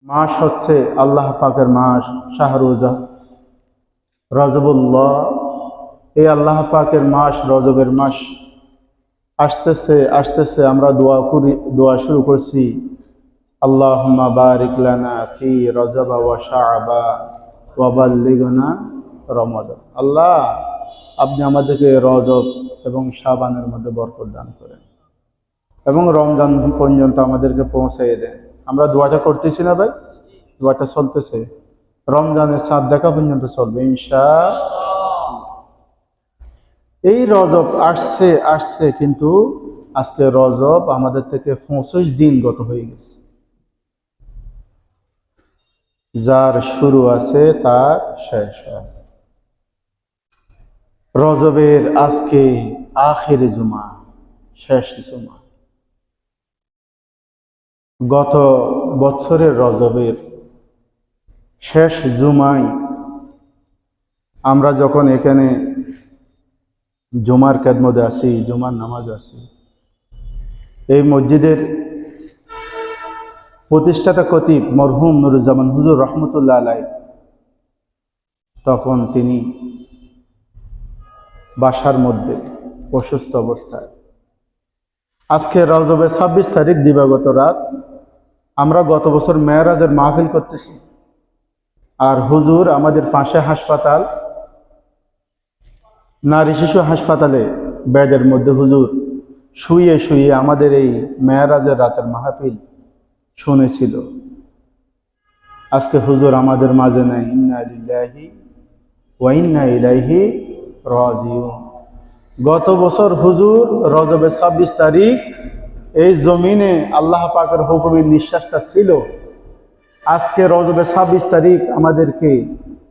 মাস হচ্ছে আল্লাহ পাকের মাস শাহরুজা রজবুল্লাহ। এই আল্লাহ পাকের মাস, রজবের মাস আসতেছে আসতেছে। আমরা দোয়া শুরু করছি, আল্লাহুম্মা বারিক লানা ফি রজব ওয়া শাবান ওয়া বাল্লিগনা রমাদান। আল্লাহ, আপনি আমাদেরকে রজব এবং শাবানের মধ্যে বরকত দান করেন এবং রমজান পর্যন্ত আমাদেরকে পৌঁছাইয়ে দেন। আমরা দোয়াটা করতেছি না ভাই? দোয়াটা চলতেছে, রমজানের চাঁদ দেখা পর্যন্ত চলবে ইনশাআল্লাহ। এই রজব আসছে আসছে, কিন্তু আজকে রজব আমাদের থেকে 25 দিন গত হয়ে গেছে। যার শুরু আছে তার শেষ আছে। রজবের আজকে আখির জুমা, শেষ জুমা। গত বছরের রজবের শেষ জুমায় আমরা যখন এখানে জুমার খেদমতে আসি, জুমার নামাজ আসি, এই মসজিদের প্রতিষ্ঠাতা খতিব মরহুম নুরুজ্জামান হুজুর রহমতুল্লাহ আলাইহি, তখন তিনি বাসার মধ্যে অসুস্থ অবস্থায়। আজকে রজবের 26 তারিখ দিবাগত রাত, আমরা গত বছর মেরাজের মাহফিল করতেছি, আর হুজুর আমাদের পাশে হাসপাতাল, নারী শিশু হাসপাতালে বেডের মধ্যে হুজুর শুয়ে শুয়ে আমাদের এই মেরাজের রাতের মাহফিল শুনেছিল। আজকে হুজুর আমাদের মাঝে নাই। ইন্না লিল্লাহি ওয়া ইন্না ইলাইহি রাজিউন। গত বছর হুজুর রজবের 26 তারিখ এই জমিনে আল্লাহ পাকের হুকুমের নিঃশ্বাসটা ছিল। আজকে রজবের 26 তারিখ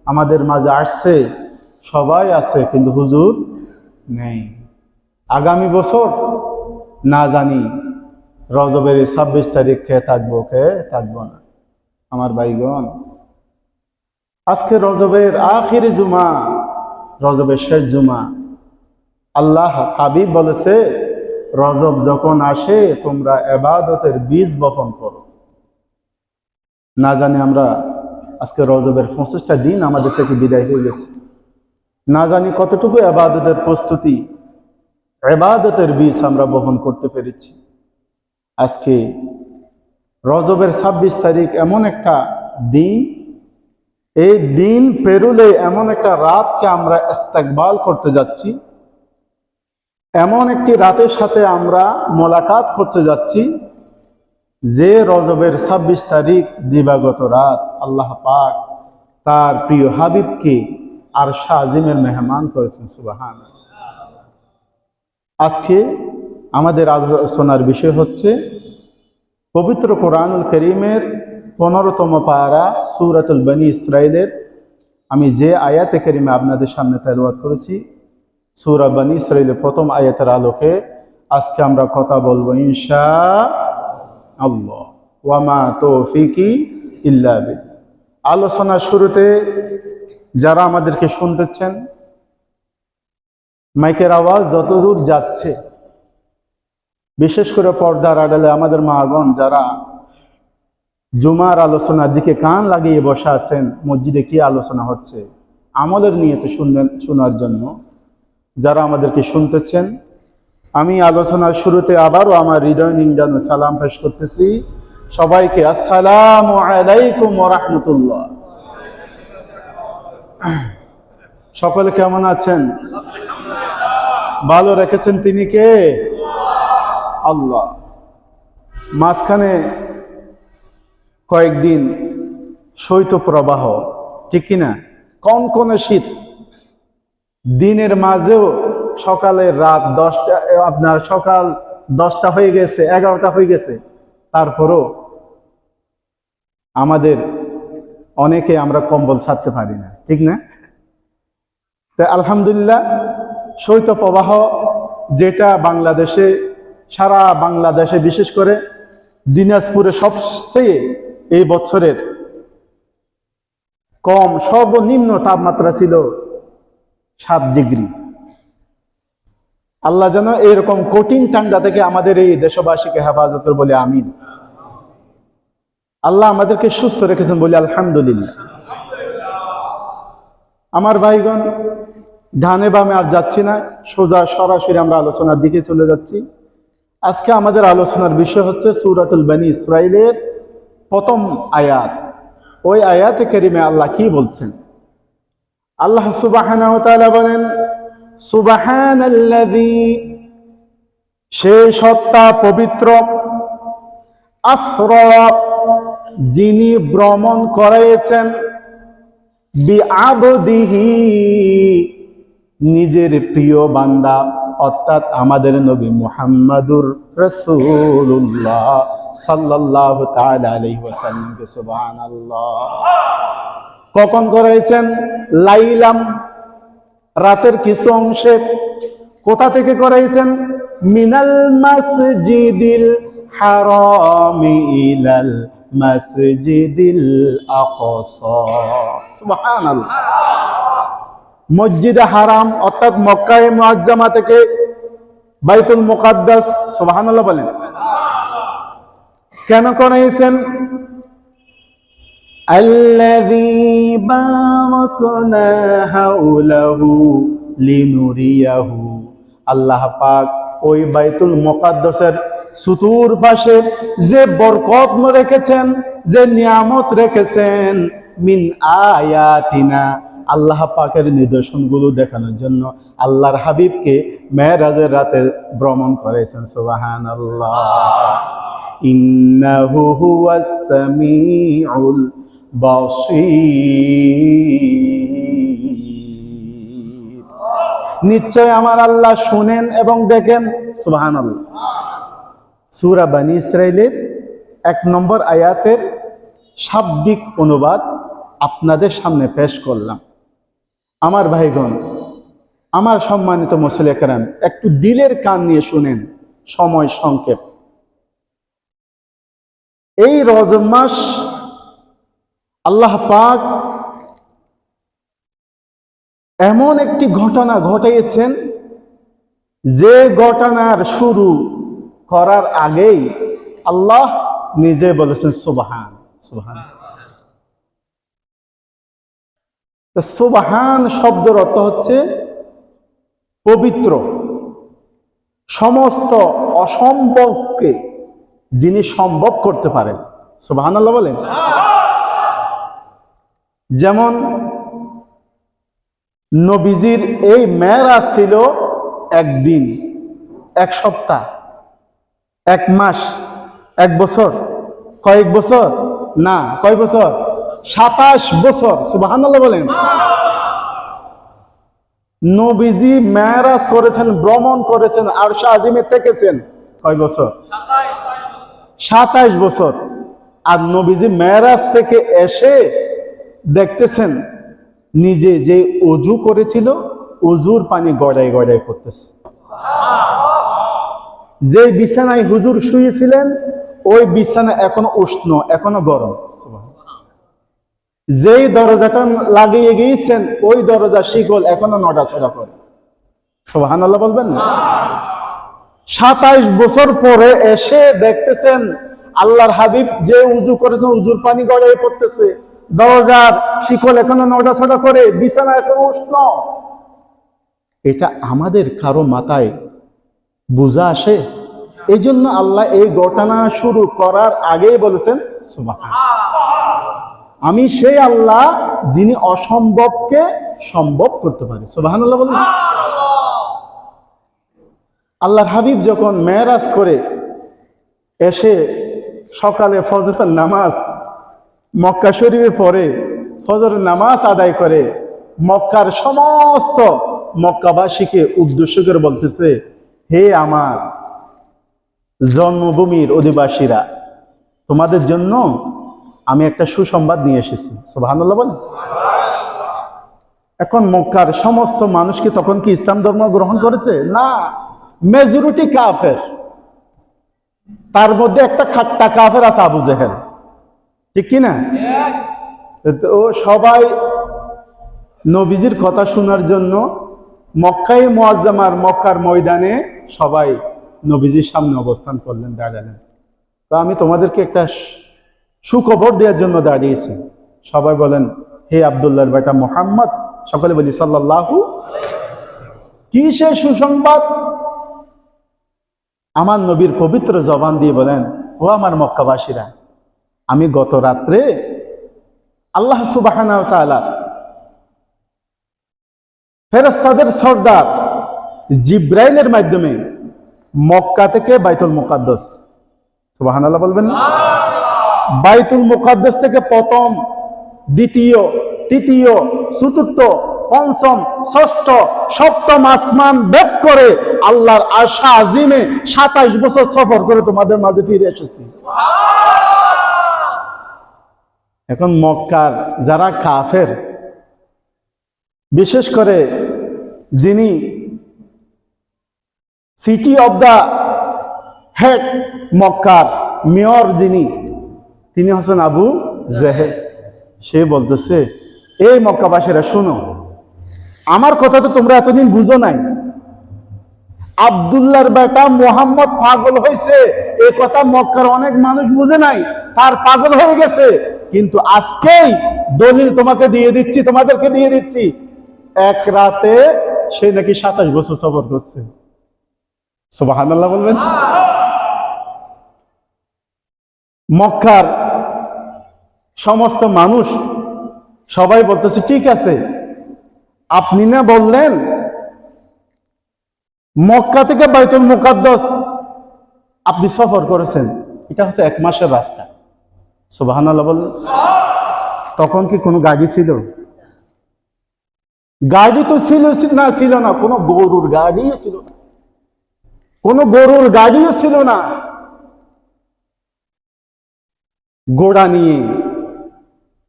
আমাদের মাঝে আসছে, সবাই আছে, কিন্তু হুজুর নেই। আগামী বছর না জানি রজবের 26 তারিখ কে থাকবো, কে থাকবো না। আমার ভাইগণ, আজকে রজবের আখির জুমা, রজবের শেষ জুমা। আল্লাহ হাবিব বলেছে, রজব যখন আসে তোমরা ইবাদতের বীজ বপন করো। না জানি আমরা আজকে রজবের 25টা দিন আমাদের থেকে বিদায় হয়ে গেছে। না জানি কতটুকু ইবাদতের প্রস্তুতি, ইবাদতের বীজ আমরা বপন করতে পেরেছি। আজকে রজবের 26 তারিখ এমন একটা দিন, এই দিন পেরুলে এমন একটা রাতকে আমরা ইস্তেকবাল করতে যাচ্ছি, এমন একটি রাতের সাথে আমরা মোলাকাত করতে যাচ্ছি, যে রজবের 26 তারিখ দিবাগত রাত আল্লাহ পাক তার প্রিয় হাবিবকে আরশে আজিমের মেহমান করেছেন। সুবহানাল্লাহ। আজকে আমাদের আলোচনার বিষয় হচ্ছে পবিত্র কোরআনুল কারীমের 15তম পারা সূরাতুল বনী ইসরাঈলের আমি যে আয়াতে কারিমা আপনাদের সামনে তেলাওয়াত করেছি, সূরা বনী ইসরাঈলের প্রথম আয়াতের আলোকে আজকে আমরা কথা বলবো ইনশাআল্লাহ। ওয়া মা তৌফিকি ইল্লা বিল্লাহ। আলোচনার শুরুতে যারা আমাদেরকে শুনতেছেন, মাইকের আওয়াজ যতদূর যাচ্ছে, বিশেষ করে পর্দার আড়ালে আমাদের মাগণ যারা জুমার আলোচনার দিকে কান লাগিয়ে বসে আছেন, মসজিদে কি আলোচনা হচ্ছে আমলের নিয়তে শোনার জন্য যারা আমাদেরকে শুনতেছেন, আমি আলোচনার শুরুতে আবারও আমার হৃদয় নিংজানো সালাম পেশ করতেছি সবাইকে। আসসালামু আলাইকুম ওয়া রাহমাতুল্লাহ। সকলে কেমন আছেন? ভালো রেখেছেন তিনি কে? আল্লাহ। মাঝখানে কয়েকদিন শৈত্যপ্রবাহ, ঠিক কিনা, কনকনে শীত, দিনের মাঝেও সকালের রাত 10টা, আপনার সকাল 10টা হয়ে গেছে, 11টা হয়ে গেছে, তারপরও আমাদের অনেকে আমরা কম্বল ছাড়তে পারি না, ঠিক না? তাই আলহামদুলিল্লাহ, শৈত্যপ্রবাহ যেটা বাংলাদেশে, সারা বাংলাদেশে, বিশেষ করে দিনাজপুরে সবচেয়ে এই বছরের কম সর্বনিম্ন তাপমাত্রা ছিল 7 ডিগ্রি। আল্লাহ যেন এরকম কঠিন ঠান্ডা থেকে আমাদের এই দেশবাসীকে হেফাজত করে বলে আমিন। আল্লাহ আমাদেরকে সুস্থ রেখেছেন বলি আলহামদুলিল্লাহ। আমার ভাইগণ, ডানে বামে আর যাচ্ছি না, সোজা সরাসরি আমরা আলোচনার দিকে চলে যাচ্ছি। আজকে আমাদের আলোচনার বিষয় হচ্ছে সূরাতুল বনী ইসরাঈলের প্রথম আয়াত। ওই আয়াতে কারিমে আল্লাহ কি বলছেন? আল্লাহ সুবহানাহু ওয়া তাআলা বলেন, সুবহানাল্লাযী, সে সত্তা পবিত্র, আসরা, যিনি ভ্রমণ করাইছেন, বিআবদিহি, নিজের প্রিয় বান্দা অর্থাৎ আমাদের নবী মুহাম্মাদুর রাসূলুল্লাহ সাল্লাল্লাহু তাআলা আলাইহি ওয়াসাল্লামকে। সুবহানাল্লাহ। কখন করাইছেন? লাইলাম, রাতের কিছু অংশে। কোথা থেকে করাইছেন? মিনাল মাসজিদিল হারামি ইলাল মাসজিদিল আকসা। সুবহানাল্লাহ। মসজিদে হারাম অর্থাৎ মক্কায়ে মুআজ্জামা থেকে বাইতুল মুকাদ্দাস। সুবহানাল্লাহ বলেন। কেন করাইছেন? আল্লাযী বারাকনা হাওলাহু লিনুরিয়াহু, আল্লাহ পাক ওই বাইতুল মুকাদ্দাসের চতুর্পাশে যে বরকত রেখেছেন, যে নিয়ামত রেখেছেন, মিন আয়াতিনা, আল্লাহ পাকের নিদর্শনগুলো দেখানোর জন্য আল্লাহর হাবিবকে মেরাজের রাতে ভ্রমণ করেছেন। সুবহানাল্লাহ। ইন্নাহু হুয়াস সামিউল বাসীর, নিশ্চয় আমার আল্লাহ শুনেন এবং দেখেন। সুবহানাল্লাহ। সূরা বনী ইসরাঈলের 1 নম্বর আয়াতের শাব্দিক অনুবাদ আপনাদের সামনে পেশ করলাম। আমার ভাইগণ, আমার সম্মানিত মুসলিম কেরাম, একটু দিলের কান নিয়ে শুনেন, সময় সংক্ষেপ। এই রজব মাস আল্লাহ পাক এমন একটি ঘটনা ঘটাইয়েছেন, যে ঘটনার শুরু করার আগেই আল্লাহ নিজে বলেছেন সুবহান। সুবহান। সুবহান শব্দের অর্থ হচ্ছে পবিত্র। সমস্ত অসম্ভবকে যিনি সম্ভব করতে পারেন। সুবহানাল্লাহ বলেন। যেমন নবীজির এই মেরাজ ছিল একদিন, এক সপ্তাহ, এক মাস, এক বছর, কয়েক বছর না, কয় বছর? 27 বছর। সুবহানাল্লাহ বলেন। নবীজি মেরাজ করেছেন, ভ্রমণ করেছেন, আরশে আজিমে থেকেছেন কয় বছর? 27 বছর। আর নবীজি মেরাজ থেকে এসে দেখতেছেন নিজে যে ওযু করেছিল, ওযুর পানি গড়ায় গড়ায় পড়তেছে। যে বিছানায় হুজুর শুয়েছিলেন, ওই বিছানা এখনো উষ্ণ, এখনো গরম। যেই দরজাটা লাগিয়ে গিয়েছেন, ওই দরজা শিকল এখনো নড়াচড়া করে। সুবহানাল্লাহ বলবেন না? 27 বছর পরে এসে দেখতেছেন আল্লাহর হাবিব যে উযু করেছেন, উযুর পানি গড়ায় পড়তেছে, দরজার শিকল এখনো নড়াচড়া করে, বিছানা এখনো উষ্ণ। এটা আমাদের কারো মাথায় বুঝা আসে? এই জন্য আল্লাহ এই ঘটনা শুরু করার আগেই বলেছেন সুবহান। আমি সেই আল্লাহ যিনি অসম্ভবকে সম্ভব করতে পারে। সুবহানাল্লাহ বলুন। আল্লাহর হাবিব যখন মেরাজ করে এসে সকালে ফজরের নামাজ মক্কা শরীফে পড়ে, ফজরের নামাজ আদায় করে, মক্কার সমস্ত মক্কাবাসীকে উদ্দেশ্য করে বলতেছে, হে আমার জন্মভূমির অধিবাসীরা, তোমাদের জন্য আমি একটা সুসংবাদ নিয়ে এসেছি। সুবহানাল্লাহ বলেন। এখন মক্কার সমস্ত মানুষ কি তখন কি ইসলাম ধর্ম গ্রহণ করেছে? না, মেজরিটি কাফের। তার মধ্যে একটা খাট্টা কাফের আছে, আবু জেহেল, ঠিক কিনা? তো সবাই নবীজির কথা শোনার জন্য মক্কায়ে মুআজ্জামার মক্কার ময়দানে সবাই নবীজির সামনে অবস্থান করলেন, দাঁড়ালেন। তো আমি তোমাদেরকে একটা সুখবর দেওয়ার জন্য দাঁড়িয়েছে। সবাই বলেন, হে আব্দুল্লাহর বেটা মুহাম্মদ। সকলে বলি সাল্লাল্লাহু। কি সে সুসংবাদ? আমার নবীর পবিত্র জবান দিয়ে বলেন, ও আমার মক্কাবাসীরা, আমি গত রাত্রে আল্লাহ সুবহানাহু ওয়া তাআলা ফেরেশতাদের সর্দার জিব্রাইলের মাধ্যমে মক্কা থেকে বাইতুল মুকাদ্দাস, সুবহানাল্লাহ বলবেন না, বাইতুল মুকাদ্দাস থেকে প্রথম, দ্বিতীয়, তৃতীয়, চতুর্থ, পঞ্চম, ষষ্ঠ, সপ্তম আসমান ভেদ করে আল্লাহর আরশ আজিমে 27 বছর সফর করে তোমাদের মাঝে ফিরে এসেছি। এখন মক্কার যারা কাফের, বিশেষ করে যিনি সিটি অব দা হেড মক্কার মেয়র, তিনি হচ্ছেন আবু জেহেল। সে বলতেছে, এই মক্কাবাসীরা শোনো, আমার কথা তো তোমরা এতদিন বুঝো নাই। আব্দুল্লাহর বেটা মুহাম্মদ পাগল হয়েছে, এই কথা মক্কার অনেক মানুষ বুঝে নাই, তার পাগল হয়ে গেছে। কিন্তু আজকেই দলিল তোমাকে দিয়ে দিচ্ছি, তোমাদেরকে দিয়ে দিচ্ছি, এক রাতে সে নাকি 27 বছর সফর করছে। সুবহানাল্লাহ বলবেন। মক্কার সমস্ত মানুষ সবাই বলতেছে, ঠিক আছে, আপনি না বললেন মক্কা থেকে বাইতুল মুকাদ্দাস আপনি সফর করেছেন, এটা হচ্ছে 1 মাসের রাস্তা। সুবহানাল্লাহ বললেন। তখন কি কোনো গাড়ি ছিল? গাড়ি তো ছিল না, কোনো গরুর গাড়িও ছিল না, কোনো গরুর গাড়িও ছিল না। ঘোড়া নিয়ে,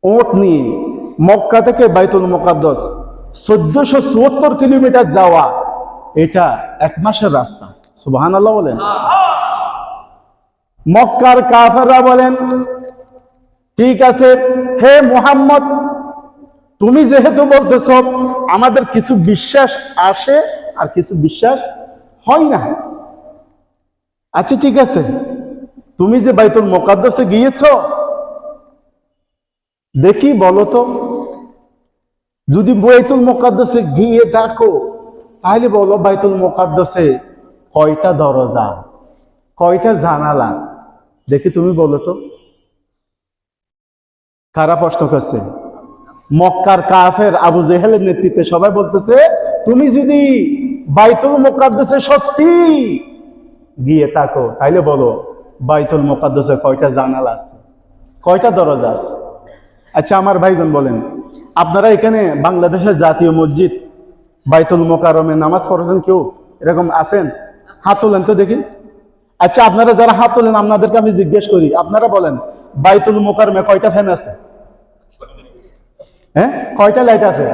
ওট নিয়ে মক্কা থেকে বাইতুল মুকাদ্দাস 1470 কিলোমিটার যাওয়া, এটা 1 মাসের রাস্তা। সুবহানাল্লাহ বলেন। মক্কার কাফেররা বলেন, ঠিক আছে হে মুহাম্মদ, তুমি যেহেতু বলতেছ, আমাদের কিছু বিশ্বাস আসে আর কিছু বিশ্বাস হয় না। আচ্ছা ঠিক আছে, তুমি যে বাইতুল মুকাদ্দাসে গিয়েছ, দেখি বলো তো, যদি বাইতুল মুকাদ্দাসে গিয়ে দেখো, তাহলে বলো বাইতুল মুকাদ্দাসে কয়টা দরজা, কয়টা জানালা, দেখি তুমি বলো তো। কারা প্রশ্ন করছে? মক্কার কাফের আবু জেহেলের নেতৃত্বে সবাই বলতেছে, তুমি যদি বাইতুল মুকাদ্দাসে সত্যি গিয়ে থাকো, তাইলে বলো বাইতুল মুকাদ্দাসে কয়টা জানালা আছে, কয়টা দরজা আছে। আচ্ছা আমার ভাইগণ বলেন, আপনারা এখানে বাংলাদেশের জাতীয় মসজিদ বাইতুল মোকাররমে নামাজ পড়েছেন কেউ? এরকম আছেন? হাত তোলেন তো দেখি। আচ্ছা আপনারা যারা হাত তোলেন, আপনাদেরকে আমি জিজ্ঞেস করি, আপনারা বলেন বাইতুল মোকাররমে কয়টা ফ্যান আছে? হ্যাঁ, কয়টা লাইট আছে?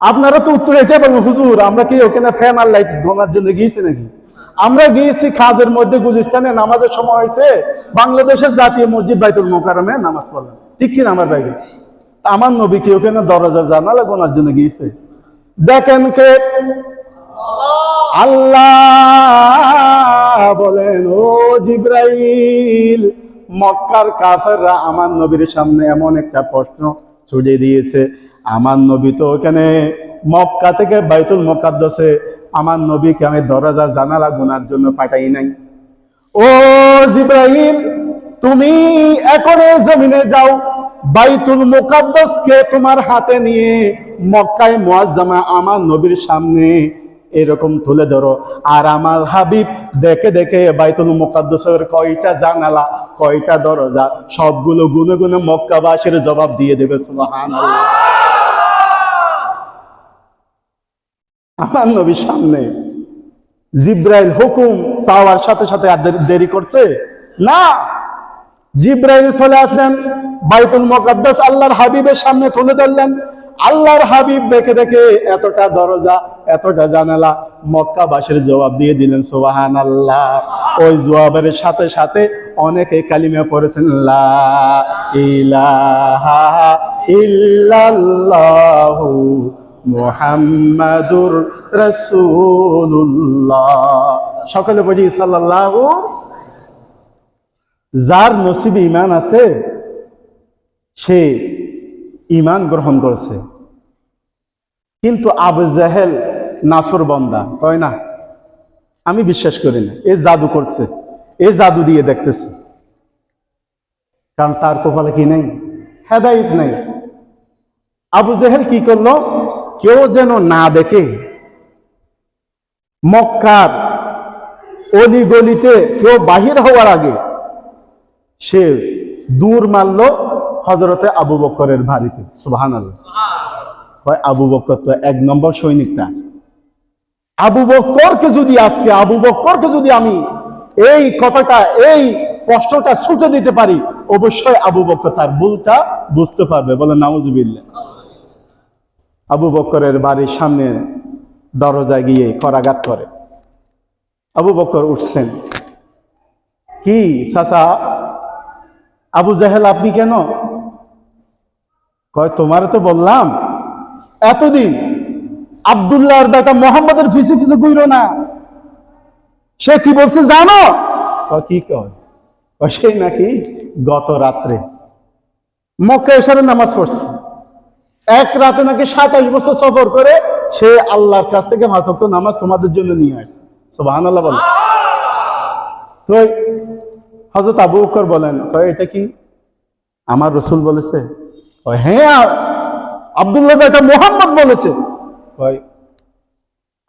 আপনারা তো উত্তর এটা বলবো, হুজুর আমরা কি ওখানে ফ্যান আর লাইট গোনার জন্য গিয়েছি নাকি? আমরা গিয়েছি কাজের মধ্যে, গুলিস্তানে নামাজের সময় হয়েছে, বাংলাদেশের জাতীয় মসজিদ বাইতুল মোকাররমে নামাজ পড়লাম, ঠিক কিনা আমার ভাই? আমার নবী কি ওখানে দরজা জানালা গোনার জন্য গিয়েছে? দেখেন কে? আল্লাহ বলেন, ও জিব্রাইল, মক্কার কাফেররা আমার নবীর সামনে এমন একটা প্রশ্ন ছুড়ে দিয়েছে, আমার নবী তো ওখানে মক্কা থেকে বাইতুল মুকাদ্দাসে আমার নবীকে আমি দরজা জানালা গোনার জন্য পাঠাই নাই। ও জিব্রাইল, তুমি এখনো জমিনে যাও, বাইতুল মুকাদ্দাসকে তোমার হাতে নিয়ে মক্কায় মুআজ্জামা আমার নবীর সামনে এরকম তুলে ধরো, আর আমার হাবিব দেখে দেখে বাইতুল মুকাদ্দাসের কয়টা জানালা, কয়টা দরজা, সবগুলো গুনে গুনে মক্কাবাসীর জবাব দিয়ে দেবে। সুবহানাল্লাহ। আমার নবীর সামনে জিব্রাইল হুকুম পাওয়ার সাথে সাথে আর দেরি করছে না, জিব্রাইল চলে আসলেন, বাইতুল মুকাদ্দাস আল্লাহর হাবিবের সামনে তুলে ধরলেন। আল্লাহর হাবিব দেখে দেখে এতটা দরজা, এতটা জানালা, মক্কাবাসীর জবাব দিয়ে দিলেন। সুবহানাল্লাহ। ওই জবাবের সাথে সাথে অনেকে কালিমা পড়েছেন, লা ইলাহা ইল্লাল্লাহু মুহাম্মাদুর রাসূলুল্লাহ। সকলে বলি সাল্লাল্লাহু। যার নসিবে ঈমান আছে সে ঈমান গ্রহণ করছে। কিন্তু আবু জেহেল নাসর বান্দা কয় না, আমি বিশ্বাস করি না, এ জাদু করছে, এ জাদু দিয়ে দেখতেছে। কারণ তার কপালে কি নেই? হেদায়েত নেই। আবু জেহেল কি করলো? কেউ যেন না দেখে মক্কার অলি গলিতে কেউ বাহির হওয়ার আগে সে দূর মারল হযরতে আবু বকরের বাড়িতে। সুবহানাল্লাহ। আবু বকর তো 1 নম্বর সৈনিক। না, আবু বকরকে যদি আমি এই কথাটা, এই কষ্টটা ছুটে দিতে পারি, অবশ্যই আবু বকর তার ভুলটা বুঝতে পারবে। বলে নাউজুবিল্লাহ। আবু বকরের বাড়ির সামনে দরজায় গিয়ে করাঘাত করে। আবু বকর উঠছেন, কি চাচা আবু জেহেল আপনি কেন? কয় তোমার তো বললাম এতদিন আব্দুল্লাহর বেটা মোহাম্মদের পিছে পিছে ঘুরো না। সে কি বলছে জানো? কি কয়? সে নাকি গত রাত্রে মক্কা এশারের নামাজ পড়ছে, এক রাতে নাকি 27 বছর সফর করে সে আল্লাহর কাছ থেকে 5 ওয়াক্ত নামাজ তোমাদের জন্য নিয়ে আসছে। সুবহানাল্লাহ বলেন। তো হযরত আবু বকর বলেন, এটা কি আমার রাসূল বলেছে? হ্যাঁ, আব্দুল্লাহ বেটা মুহাম্মদ বলেছে।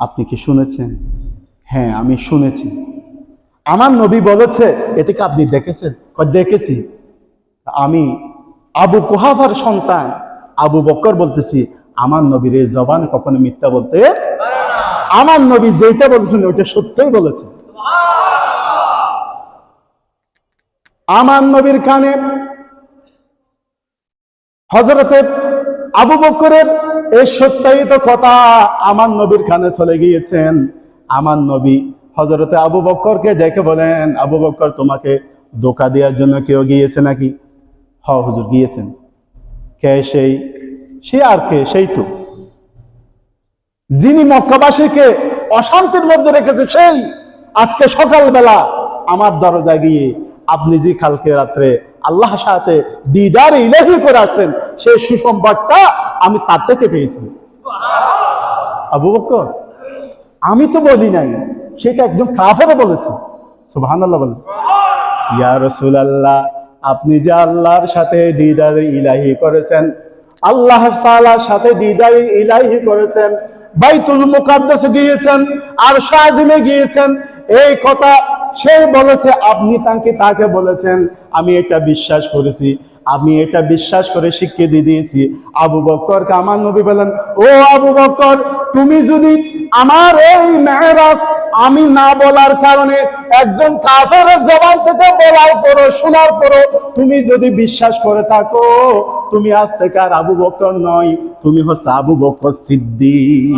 আপনি কি শুনেছেন? হ্যাঁ, আমি শুনেছি। আমার নবী বলেছে, এটা কি আপনি দেখেছেন? দেখেছি। আমি আবু কুহাফার সন্তান আবু বকর বলতেছি, আমার নবীর এই জবানে কখনো মিথ্যা বলতে পারে না। আমার নবী যেটা বলেছেন ওইটা সত্যই বলেছেন। আমার নবীর কানে হযরতে আবু বকরের এই সত্যায়িত কথা আমার নবীর কানে চলে গিয়েছেন। আমার নবী হযরতে আবু বকরকে দেখে বলেন, আবু বকর তোমাকে ধোঁকা দেওয়ার জন্য কেউ গিয়েছে নাকি? হ্যাঁ হুজুর গিয়েছেন। কে সেই? সে আর কে? সেই তো যিনি মক্কাবাসীকে অশান্তির মধ্যে রেখেছে, সেই আজকে সকালবেলা আমার দরজা গিয়ে আপনি যে কালকে রাত্রে আল্লাহর সাথে দিদারে ইলাহি করে আসছেন, সেই সুসংবাদটা আমি তার থেকে পেয়েছি। আবু বকর আমি তো বলি নাই, সেটা একজন কাফেরও বলেছে। সুবহানাল্লাহ বলেন। ইয়া রাসূলুল্লাহ, আপনি যে আল্লাহর সাথে দিদারে ইলাহি করেছেন, আল্লাহ তাআলার সাথে দিদারে ইলাহি করেছেন, বাইতুল মুকাদ্দাসে গিয়েছেন, আরশ আজিমে গিয়েছেন, এই কথা সে বলেছে, আপনি তাকে বলেছেন। আমি এটা বিশ্বাস করেছি, আমি এটা বিশ্বাস করে স্বীকৃতি দিয়েছি। আবু বকরকে আমার নবী বলেন, ও আবু বকর, তুমি যদি আমার এই মেরাজ আমি না বলার কারণে একজন কাফেরের জবান থেকে বলার পরও, শোনার পরও তুমি যদি বিশ্বাস করে থাকো, তুমি আজ থেকে আর আবু বকর নয়, তুমি হচ্ছে আবু বকর সিদ্দিক।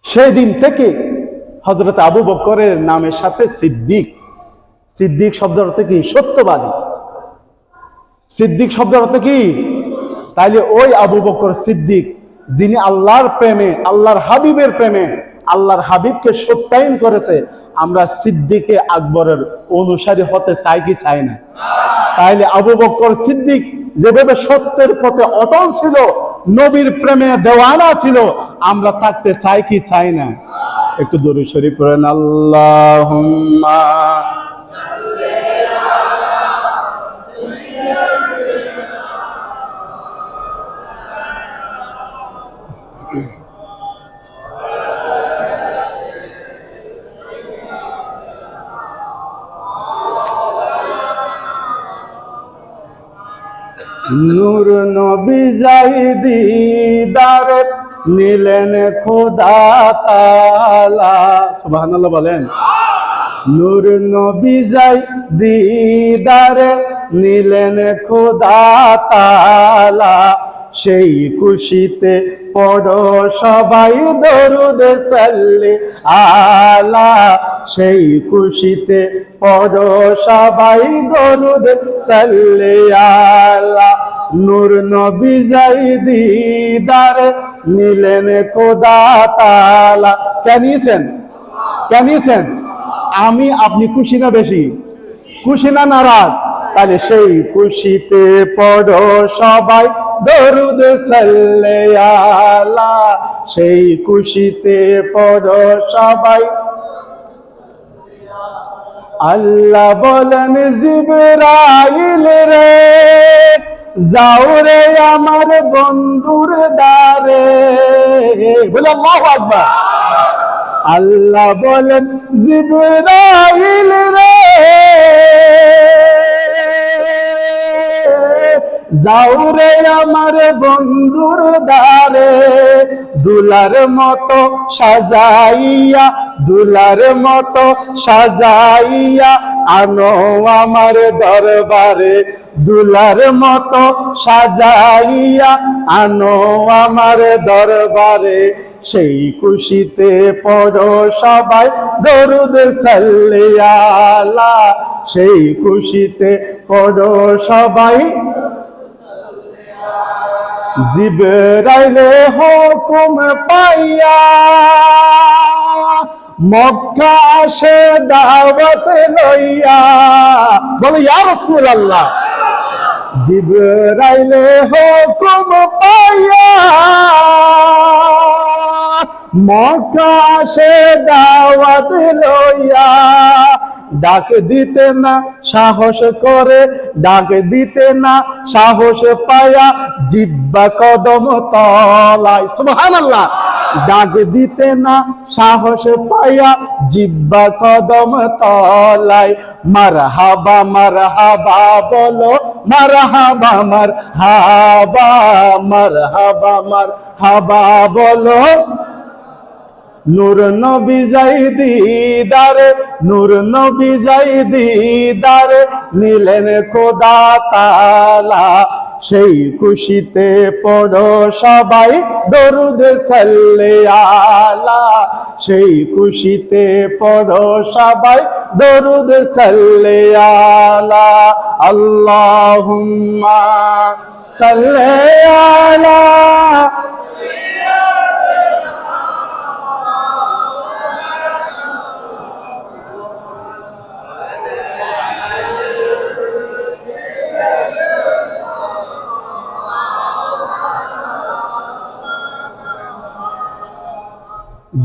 সেই দিন থেকে হযরত আবু বকরের নামের সাথে সিদ্দিক। সিদ্দিক শব্দের অর্থ কি? সত্যবাদী। সিদ্দিক শব্দের অর্থ কি? তাইলে ওই আবু বকর সিদ্দিক যিনি আল্লাহর প্রেমে, আল্লাহর হাবিবের প্রেমে আল্লাহর হাবিবকে সত্যায়ন করেছে, আমরা সিদ্দিকে আকবরের অনুসারী হতে চাই কি চাই না? তাইলে আবু বকর সিদ্দিক যেভাবে সত্যের পথে অটল ছিল, নবীর প্রেমে দেওয়ানা ছিল, আমরা থাকতে চাই কি চাই না? একটু দরুদ শরীফ পড়েন। আল্লাহুম্মা নূর নবী যাই দিদারে নিলেন খোদা তাআলা। সুবহানাল্লাহ বলেন। নূর নবী যাই দিদারে নিলেন খোদা তাআলা, সেই খুশিতে পড়ো সবাই দরুদ সাল্লি আলা, সেই খুশিতে পড়ো সবাই দরুদ সাল্লি আলা। নূর নবী যাই দিদারে নিলেন খোদা তাআলা। কে নিয়েছেন? আমি আপনি খুশি না বেশি? খুশি না নারাজ? তাহলে সেই খুশিতে পড়ো সবাই দরুদ সাল্লে আলা, সেই খুশিতে পড়ো সবাই। আল্লাহ বলেন জিবরাইল রে যাও রে আমার বন্ধুর দ্বারে, বলে আল্লাহু আকবার। আল্লাহ বলেন জিবরাইল রে যাও রে আমার বন্ধুর দ্বারে, দুলার মতো সাজাইয়া, দুলার মতো সাজাইয়া আনো আমার দরবারে, দুলার মতো সাজাইয়া আনো আমার দরবারে, সেই খুশিতে পড়ো সবাই দরুদ সাল্লে আলা, সেই খুশিতে পড়ো সবাই। জিবরাইলে হুকুম পাইয়া মক্কা আসে দাওয়াত লইয়া, বলে ইয়া রাসূলুল্লাহ। জিবরাইলে হুকুম পাইয়া মক্কা আসে দাওয়াত লইয়া, ডাক দিতে না সাহস করে, ডাক দিতে না সাহস পায়া জিব্বা কদম তলায়, সুবহানাল্লাহ। ডাক দিতে না সাহস পায়া জিব্বা কদম তলায়, মারহাবা মারহাবা বলো, মারহাবা মারহাবা, মারহাবা মারহাবা বলো। নূর নবী যাই দিদারে, নূর নবী যাই দিদারে নিলেন খোদা তাআলা, সেই খুশিতে পড়ো সবাই দরুদ সাল্লে আলা, সেই খুশিতে পড়ো সবাই দরুদ সাল্লে আলা। আল্লাহুম্মা সাল্লি আলা।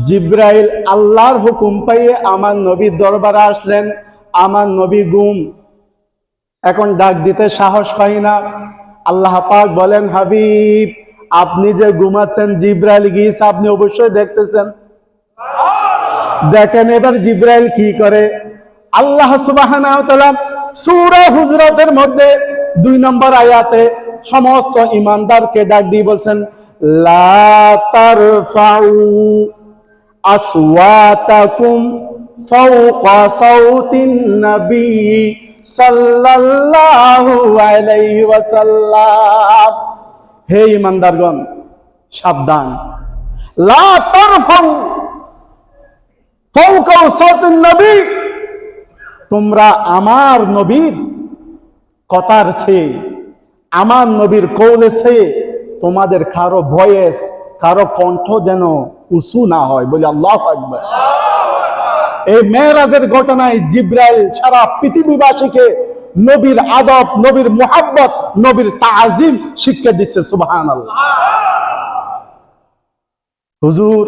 জিব্রাইল আল্লাহর হুকুম পাইয়ে আমার নবীর দরবারে আসলেন। আমার নবী গুম, এখন ডাক দিতে সাহস পাই না। আল্লাহ পাক বলেন, হাবিব আপনি যে ঘুমাচ্ছেন, জিব্রাইল গিয়েছে, আপনি অবশ্যই দেখতেছেন। দেখেন এবার জিব্রাইল কি করে। আল্লাহ সুবহানাহু ওয়া তাআলা সূরা হুজরাতের মধ্যে 2 নম্বর আয়াতে সমস্ত ঈমানদারকে ডাক দিয়ে বলছেন, লা তারফাউ আসওয়াতাকুম ফাওকা সাউতিন নবী সাল্লাল্লাহু আলাইহি ওয়াসাল্লাম। হে ঈমানদারগণ সাবধান, লা তারফাউ ফাওকা সাউতিন নবী, তোমরা আমার নবীর কথার চেয়ে, আমার নবীর কওলের চেয়ে তোমাদের কারো ভয়েস, কারো কণ্ঠ যেন উঁচু না হয়, বলে আল্লাহু আকবার। এই মেরাজের ঘটনায় জিব্রাইল সারা পৃথিবীবাসীকে নবীর আদব, নবীর মুহাব্বত, নবীর তাজিম শিক্ষা দিচ্ছে, সুবহানাল্লাহ। হুজুর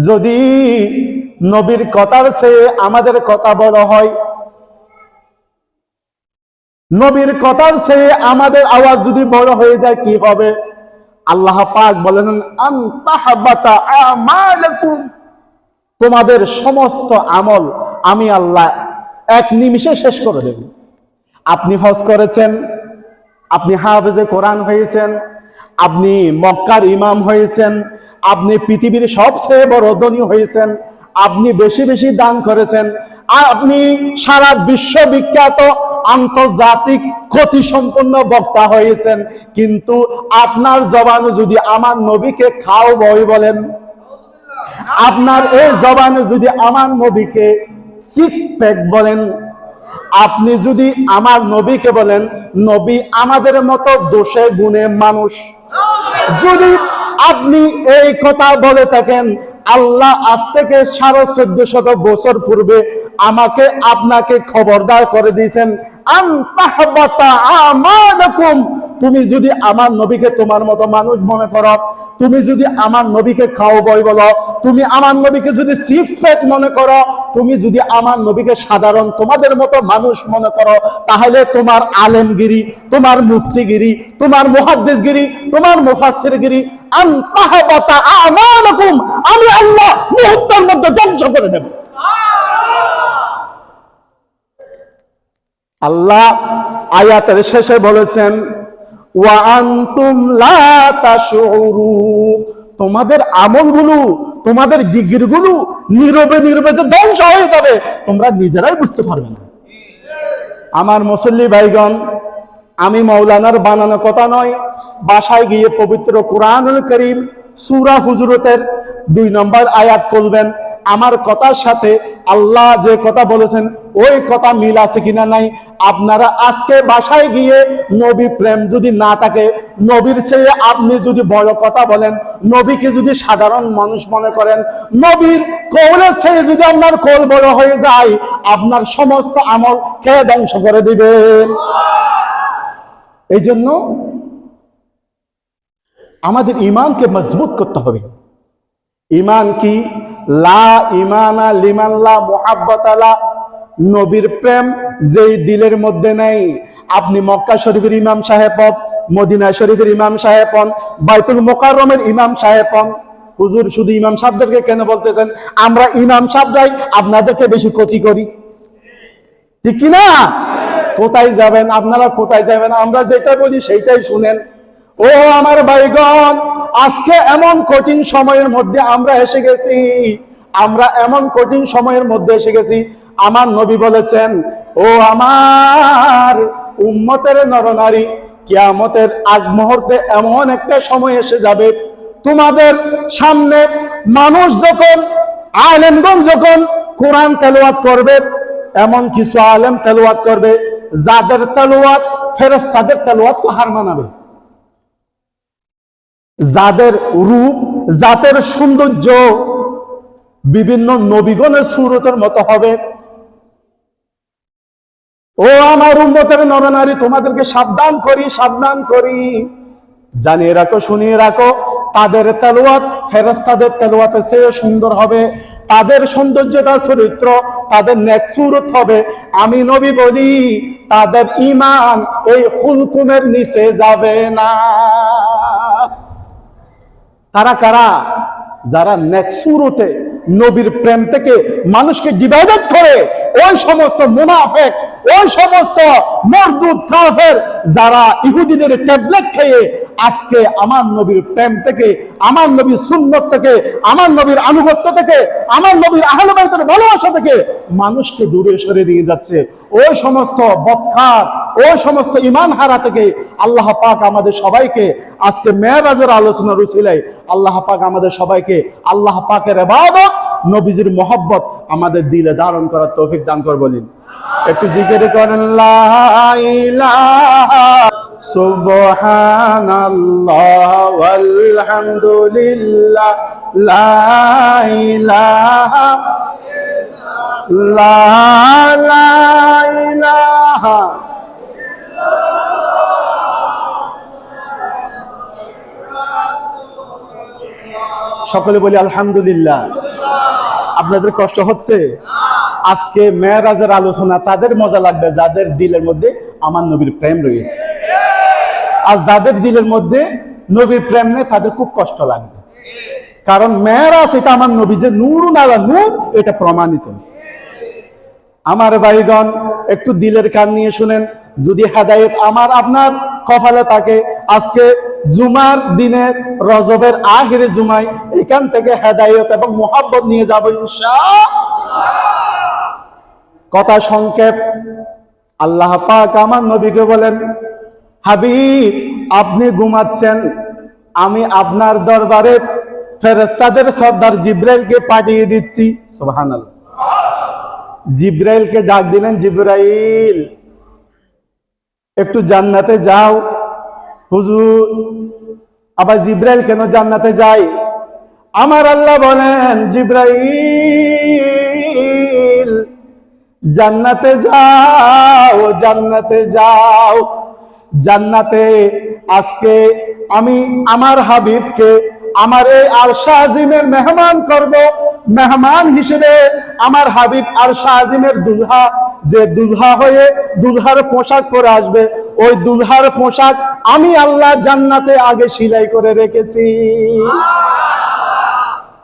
যদি নবীর কথার চেয়ে আমাদের কথা বড় হয়, নবীর কথার চেয়ে আমাদের আওয়াজ যদি বড় হয়ে যায় কি হবে? আল্লাহ পাক বলেছেন, আনতাহবাতা আমালাকুম, তোমাদের সমস্ত আমল আমি আল্লাহ এক নিমিষে শেষ করে দেব। আপনি হজ করেছেন, আপনি হাফেজে কোরআন হয়েছেন, আপনি মক্কার ইমাম হয়েছেন, আপনি পৃথিবীর সবচেয়ে বড় ধনী হয়েছেন, আপনি বেশি বেশি দান করেছেন, আর আপনি সারা বিশ্ববিখ্যাত আন্তর্জাতিক খ্যাতি সম্পন্ন বক্তা হয়েছেন, কিন্তু আপনার জবানে যদি আমার নবীকে খাও বই বলেন, আপনার এই জবানে যদি আমার নবীকে সিক্স প্যাক বলেন, আপনি যদি আমার নবীকে বলেন নবী আমাদের মতো দোষে গুণে মানুষ, যদি আপনি এই কথা বলে থাকেন আল্লাহ আজ থেকে 1450 বছর পূর্বে আমাকে আপনাকে খবরদার করে দিয়েছেন, তুমি যদি আমার নবীকে তোমার মতো মানুষ মনে করো, তুমি যদি আমার নবীকে খাও বই বলো, তুমি আমার নবীকে যদি সিক্স প্যাক মনে করো, তুমি যদি আমার নবীকে সাধারণ তোমাদের মতো মানুষ মনে করো, তাহলে তোমার আলেমগিরি, তোমার মুফতিগিরি, তোমার মুহাদ্দিসগিরি, তোমার মুফাসসিরগিরি আমি আল্লাহ মুহূর্তের মধ্যে ধ্বংস করে দেব। আল্লাহ আয়াতের শেষে বলেছেন, ওয়া আনতুম লা তাশউরুন, তোমাদের আমলগুলো, তোমাদের ডিগ্রিগুলো নীরবে নীরবে যে ধ্বংস হয়ে যাবে তোমরা নিজেরাই বুঝতে পারবে না। আমার মুসল্লি ভাইগণ, আমি মাওলানার বানানো কথা নয়, বাসায় গিয়ে পবিত্র কুরআনুল কারীম সূরা হুজুরাতের 2 নম্বর আয়াত খুলবেন, আমার কথার সাথে আল্লাহ যে কথা বলেছেন ওই কথা মিল আছে কিনা নাই আপনারা আজকে বাসায় গিয়ে, নবী প্রেম যদি না থাকে, নবীর চেয়ে আপনি যদি বড় কথা বলেন, নবীকে যদি সাধারণ মানুষ মনে করেন, নবীর কওলের চেয়ে যদি আপনার কওল বড় হয়ে যায়, আপনার সমস্ত আমল কে ধ্বংস করে দিবেন। এই জন্য আমাদের ঈমানকে মজবুত করতে হবে। ঈমান কি? লা ঈমানা লিমান লা মুহাব্বাতা লা, নবীর প্রেম যেই দিলের মধ্যে নেই, আপনি মক্কা শরীফের ইমাম সাহেব হন, মদিনা শরীফের ইমাম সাহেব হন, বাইতুল মুকাররমের ইমাম সাহেব হন, হুজুর শুধু ইমাম সাহেবদেরকে কেন বলতেছেন? আমরা ইমাম সাহেবরাই আপনাদেরকে বেশি ক্ষতি করি, ঠিক কি না? কোথায় যাবেন আপনারা, কোথায় যাবেন? আমরা যেটা বলি সেইটাই শুনেন। ও আমার ভাইগণ, আজকে এমন কঠিন সময়ের মধ্যে আমরা এসে গেছি, আমরা এমন কঠিন সময়ের মধ্যে এসে গেছি। আমার নবী বলেছেন, ও আমার উম্মতের নরনারী, কিয়ামতের আগ মুহূর্তে এমন একটা সময় এসে যাবে, তোমাদের সামনে মানুষ যখন, আলেমগণ যখন কোরআন তেলাওয়াত করবে, এমন কিছু আলেম তেলাওয়াত করবে যাদের তেলাওয়াত ফেরেশতাদের তেলাওয়াতকে হার মানাবে, যাদের রূপ, যাদের সৌন্দর্য বিভিন্ন নবীগণের সূরতের মতো হবে। ও আমার উম্মতের নরনারী, তোমাদেরকে সাবধান করি, সাবধান করি, জানিয়ে রাখো, শুনিয়ে রাখো, তাদের তেলাওয়াত ফেরেশতাদের তেলাওয়াতের চেয়ে সুন্দর হবে, তাদের সৌন্দর্যটা, চরিত্র, তাদের নেক সূরত হবে। আমি নবী বলি, তাদের ঈমান এই হুলকুমের নিচে যাবে না। কারা কারা? যারা নেক সূরতে নবীর প্রেম থেকে মানুষকে ডিভাইডেড করে, ওই সমস্ত মুনাফিক, ওই সমস্ত মরদুদ কাফের, যারা ইহুদিদের ট্যাবলেট খেয়ে আজকে আমার নবীর প্রেম থেকে, আমার নবীর সুন্নত থেকে, আমার নবীর আনুগত্য থেকে, আমার নবীর আহলে বাইতের ভালোবাসা থেকে মানুষকে দূরে সরে দিয়ে যাচ্ছে, ওই সমস্ত বদকার, ওই সমস্ত ঈমান হারা থেকে আল্লাহ পাক আমাদের সবাইকে আজকে মেরাজের আলোচনার উছিলায় আল্লাহ পাক আমাদের সবাইকে আল্লাহ পাকের ইবাদত, নবীজির মহব্বত আমাদের দিলে ধারণ করার তৌফিক দান করে বলেন। একটু জিকির করেন, লা ইলাহা সুবহানাল্লাহ ওয়ালহামদুলিল্লাহ, লা ইলাহা লা ইলাহা। সকলে বলি আলহামদুলিল্লাহ। আপনাদের কষ্ট হচ্ছে? আজকে মেরাজের আলোচনা তাদের মজা লাগবে যাদের দিলের মধ্যে আমার নবীর প্রেম রয়েছে, আর যাদের দিলের মধ্যে নবীর প্রেম নেই তাদের খুব কষ্ট লাগবে। কারণ মেরাজ এটা আমার নবী যে নূরুন আলা নূর, এটা প্রমাণিত। আমার ভাইগণ, একটু দিলের কান নিয়ে শুনেন, যদি হেদায়েত আমার আপনার কপালে থাকে, আজকে জুমার দিনে, রজবের আখিরে জুমায় এখান থেকে হেদায়েত এবং মুহাব্বত নিয়ে যাব ইনশাআল্লাহ। কথা সংক্ষেপ, আল্লাহ পাক আমার নবীকে বলেন, হাবিব আপনি ঘুমাচ্ছেন, আমি আপনার দরবারে ফেরেশতাদের সর্দার জিবরাইলকে পাঠিয়ে দিচ্ছি। সুবহানাল্লাহ। জিবরাইলকে ডাক দিলেন, জিবরাইল একটু জান্নাতে যাও। হুজুর, আবার জিবরাইল কেন জান্নাতে যায়? আমার আল্লাহ বলেন, জিব্রাইল জান্নাতে যাও, জান্নাতে যাও। জান্নাতে আজকে আমি আমার হাবিবকে আমার এই আরশ আজিমের মেহমান করব। মেহমান হিসেবে আমার হাবিব আরশ আজিমের দুলহা, যে দুলহা হয়ে দুলহার পোশাক পরে আসবে, ওই দুলহার পোশাক আমি আল্লাহ জান্নাতে আগে সেলাই করে রেখেছি।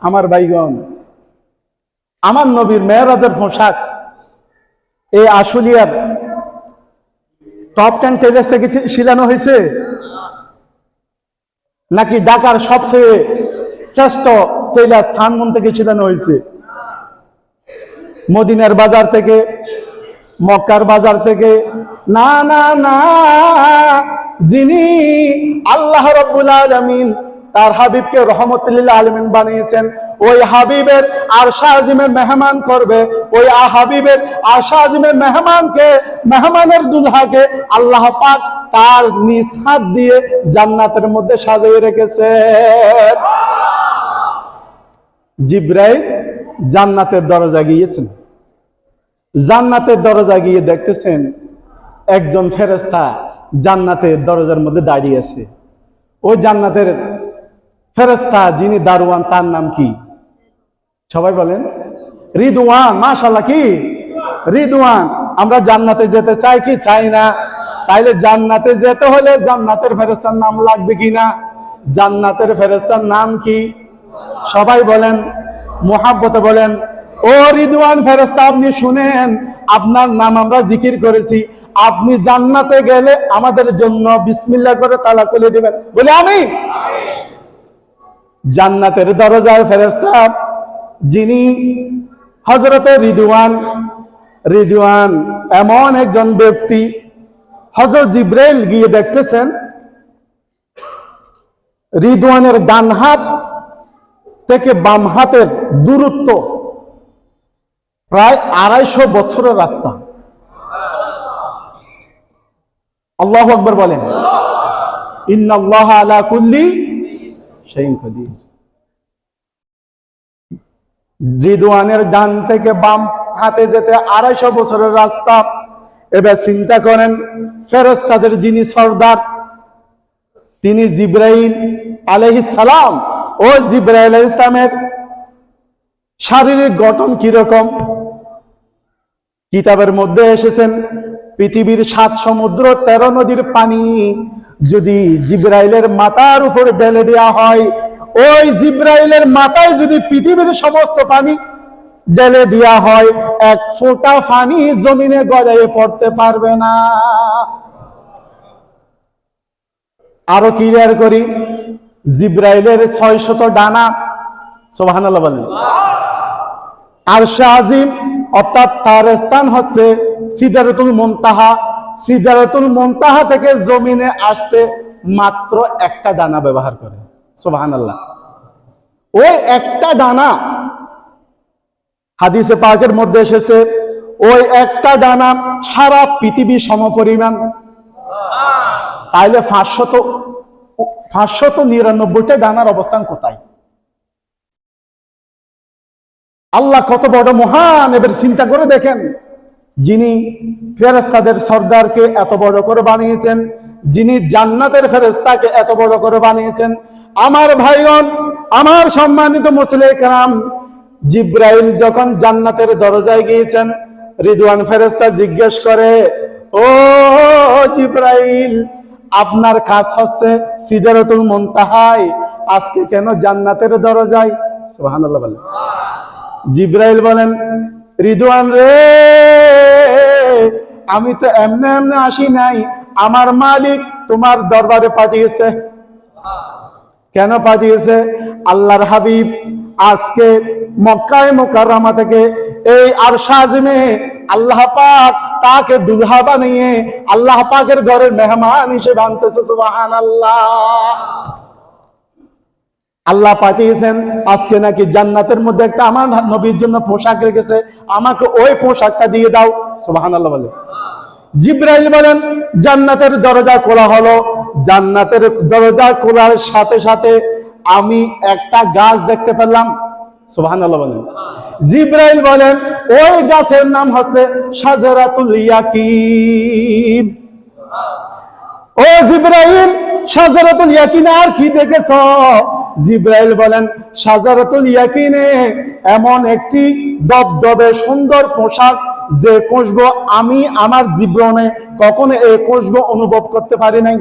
আমার ভাইগণ, আমার নবীর মেরাজের পোশাক এই আশুলিয়ার টপ 10 টেরেস থেকে শিলানো হয়েছে, নাকি ঢাকার সবচেয়ে শ্রেষ্ঠ টেইলার সানমুন থেকে শিলানো হয়েছে? মদিনার বাজার থেকে, মক্কার বাজার থেকে? না না না, যিনি আল্লাহ রাব্বুল আলামিন তার হাবিবকে রহমতুল লিল আলামিন বানিয়েছেন, ওই হাবিবের আরশ আজিমে মেহমান করবে। ওই হাবিবের আরশ আজিমে মেহমানকে, মেহমানের দুলহাকে আল্লাহ পাক তার নিজ হাত দিয়ে জান্নাতের মধ্যে সাজিয়ে রেখেছে। জিব্রাইল জান্নাতের দরজা গিয়েছেন। জান্নাতের দরজা গিয়ে দেখতেছেন একজন ফেরেশতা জান্নাতের দরজার মধ্যে দাঁড়িয়ে আছে। ওই জান্নাতের ফেরেশতা যিনি দারোয়ান, তার নাম কি? সবাই বলেন রিদওয়ান। মাশাআল্লাহ, কি রিদওয়ান। আমরা জান্নাতে যেতে চাই কি চাই না? তাইলে জান্নাতে যেতে হলে জান্নাতের ফেরেশতার নাম লাগবে কিনা? জান্নাতের ফেরেশতার নাম কি? সবাই বলেন, মুহাব্বতে বলেন, ও রিদওয়ান ফেরেশতা, আপনি শুনেন, আপনার নাম আমরা জিকির করেছি। আপনি জান্নাতে গেলে আমাদের জন্য বিসমিল্লাহ করে তালা খুলে দিবেন, বলে আমিন। জান্নাতের দরজায় ফেরেশতা যিনি হযরতে রিদওয়ান, রিদওয়ান এমন একজন ব্যক্তি, হযরত জিব্রাইল গিয়ে দেখতেছেন রিদওয়ানের ডান হাত থেকে বাম হাতের দূরত্ব প্রায় 250 বছরের রাস্তা। আল্লাহু আকবার বলেন। ইন্নাল্লাহা আলা কুল্লি শাইইন কাদির। রিদওয়ানের ডান থেকে বাম হাতে যেতে 250 বছরের রাস্তা। এবার চিন্তা করেন, ফেরেশতাদের যিনি সর্দার, তিনি জিব্রাইল আলাইহিস সালাম। ও জিব্রাইল আলাইহিস সালামের শারীরিক গঠন কিরকম? কিতাবের মধ্যে এসেছেন, পৃথিবীর 7 সমুদ্র 13 নদীর পানি যদি জিব্রাইলের মাথার উপর ঢেলে দেওয়া হয়, ওই জিব্রাইলের মাথায় যদি পৃথিবীর সমস্ত পানি ঢেলে দেওয়া হয়, এক ফোঁটা পানি জমিনে গড়াইয়ে পড়তে পারবে না। আরো ক্লিয়ার করি, জিব্রাইলের 600 ডানা। সুবহানাল্লাহ বলেন। আরশে আজিম অর্থাৎ তার স্থান হচ্ছে সিদরাতুল মুনতাহা। সিদরাতুল মুনতাহা থেকে জমিনে আসতে মাত্র একটা ডানা ব্যবহার করে। সুবহানাল্লাহ। ওই একটা ডানা, হাদিসে পাকের মধ্যে এসেছে, ওই একটা ডানা সারা পৃথিবী সমপরিমাণ। তাইলে 599টা ডানার অবস্থান কোথায়? আল্লাহ কত বড় মহান! এবার চিন্তা করে দেখেন, যিনি ফেরেশতাদের সর্দারকে এত বড় করে বানিয়েছেন, যিনি জান্নাতের ফেরেশতাকে এত বড় করে বানিয়েছেন। আমার ভাইগণ, আমার সম্মানিত মুসলিম کرام, জিব্রাইল যখন জান্নাতের দরজায় গিয়েছেন, রিদওয়ান ফেরেশতা জিজ্ঞেস করে, ও জিব্রাইল, আপনার কাজ হচ্ছে সিদরাতুল মুনতাহায়, আজকে কেন জান্নাতের দরজায়? সুবহানাল্লাহ বলেন। জিব্রাইল বলেন, রিদওয়ান রে, আমি তো এমনি এমনি আসি নাই, আমার মালিক তোমার দরবারে পাঠিয়েছে। কেন পাঠিয়েছে? আল্লাহর হাবিব আজকে মক্কায়ে মুকাররমা থেকে এই আরশ আজিমে আল্লাহ পাক তাকে দুলহা বানিয়ে আল্লাহ পাকের ঘরের মেহমান হিসেবে আনতেছে। সুবহানাল্লাহ। আল্লাহ পাঠিয়েছেন, আজকে নাকি জান্নাতের মধ্যে একটা আমার নবীর জন্য পোশাক রেখেছে, আমাকে ওই পোশাকটা দিয়ে দাও। সুবহানাল্লাহ বলে। জিব্রাইল বলেন, জান্নাতের দরজা খোলা হলো। জান্নাতের দরজা খোলার সাথে সাথে আমি একটা গাছ দেখতে পেলাম। সুবহানাল্লাহ বলেন। জিবরাইল বলেন ওই গাছের নাম হচ্ছে শাজারাতুল ইয়াকিন। ও জিবরাইল, শাজারাতুল ইয়াকিনে আর কি দেখেছ? জিবরাইল বলেন শাজারাতুল ইয়াকিনে এমন একটি দবদবে সুন্দর পোশাক, যে খুশব আমি আমার জীবনে কখনো এই খুশব অনুভব করতে পারি নাই।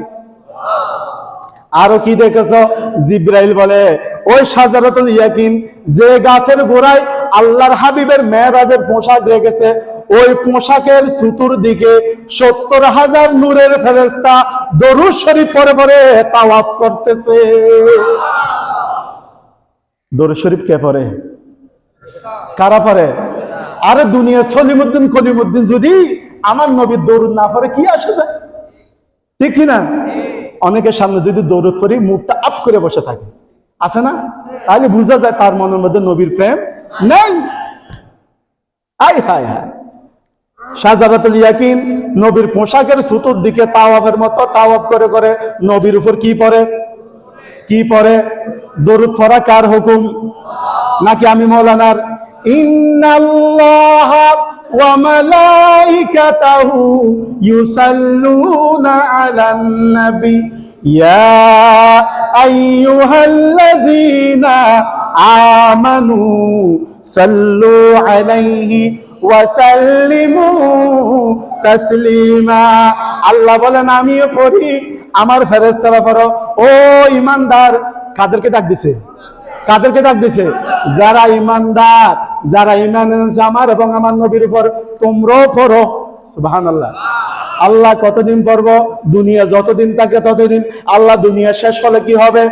আরো কি দেখেছ? জিবরাইল বলে ওই শাজারাতুল ইয়াকিন যে গাছের গোড়ায় আল্লাহর হাবিবের মেরাজের পোশাক রেখেছে, ওই পোশাকের চতুর্দিকে 70,000 নূরের ফেরেশতা দরুদ শরীফ পড়ে পড়ে তাওয়াফ করতেছে। দরুদ শরীফ কে পড়ে? কারা পড়ে? আরে দুনিয়া সলিমুদ্দিন কলিমুদ্দিন যদি আমার নবীর দরুদ না পড়ে কি আসে যায়? ঠিক কিনা? অনেকের সামনে যদি দৌড় করি মুখটা আপ করে বসে থাকে, আছে না? তাহলে বোঝা যায় তার মনের মধ্যে নবীর প্রেম নেই। আই হায় হায়, শাজারাতুল ইয়াকিন নবীর পোশাকের সুতোর দিকে তাওয়াফের মতো তাওয়াফ করে করে নবীর উপর কি পড়ে? কি পড়ে? দরুদ পড়া কার হুকুম? নাকি আমি মৌলানার? ইন্নাল্লাহা ওয়া মালাইকাতাহু ইউসাল্লুনা আলান নবী ইয়া আইয়ুহাল্লাযীনা আমানু সাল্লু আলাইহি ওয়া সাল্লিমু তাসলিমা। আল্লাহ বলেন আমিও পড়ি, আমার ফেরেশতারা পড়ো। ও ঈমানদার, কাদেরকে ডাক দিছে? কাদেরকে ডাক দিছে? যারা ঈমানদার, যারা ঈমান এনেছে আমার এবং আমার নবীর উপর, তোমরাও পড়ো। সুবহানাল্লাহ। আল্লাহ কতদিন পড়বো? দুনিয়া যতদিন থাকে ততদিন। আল্লাহ দুনিয়া শেষ হলে কি হবে?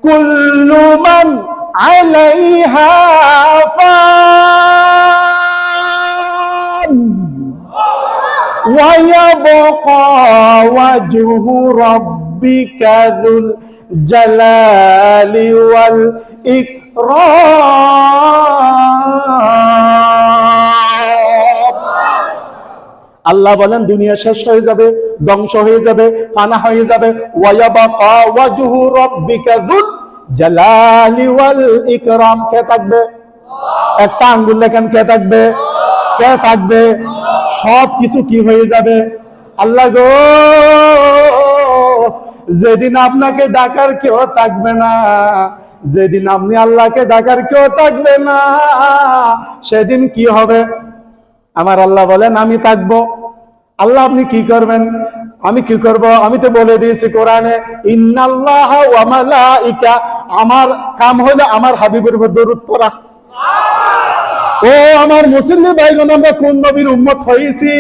কুল্লু মান আলাইহা ফান ওয়া ইয়াবকা ওয়াজহু রাব্বিকা যুল জালালি ওয়াল ইকরাম। আল্লাহ বলেন দুনিয়া শেষ হয়ে যাবে, ধ্বংস হয়ে যাবে, ফানা হয়ে যাবে। ওয়ায়াবাকা ওয়াজহু রাব্বিকা যুল জালালি ওয়াল ইকরাম। কে থাকবে? একটা আঙ্গুল লেখেন, কে থাকবে? কে থাকবে? সব কিছু কি হয়ে যাবে? আল্লাহ গো, যেদিন আপনাকে ডাকার কেউ থাকবে না, যেদিন আপনি আল্লাহকে ডাকার কেউ থাকবে না, সেদিন কি হবে? আমার আল্লাহ বলেন আমি থাকবো। আল্লাহ আপনি কি করবেন? আমি কি করব? আমি তো বলে দিয়েছি কোরআনে, ইন্নাল্লাহা ওয়া মালাইকা, আমার কাম হলো আমার হাবিবের উপর দরুদ পড়া। ও আমার মুসলিম ভাইগণ, আমরা কোন নবীর উম্মত হয়েছি?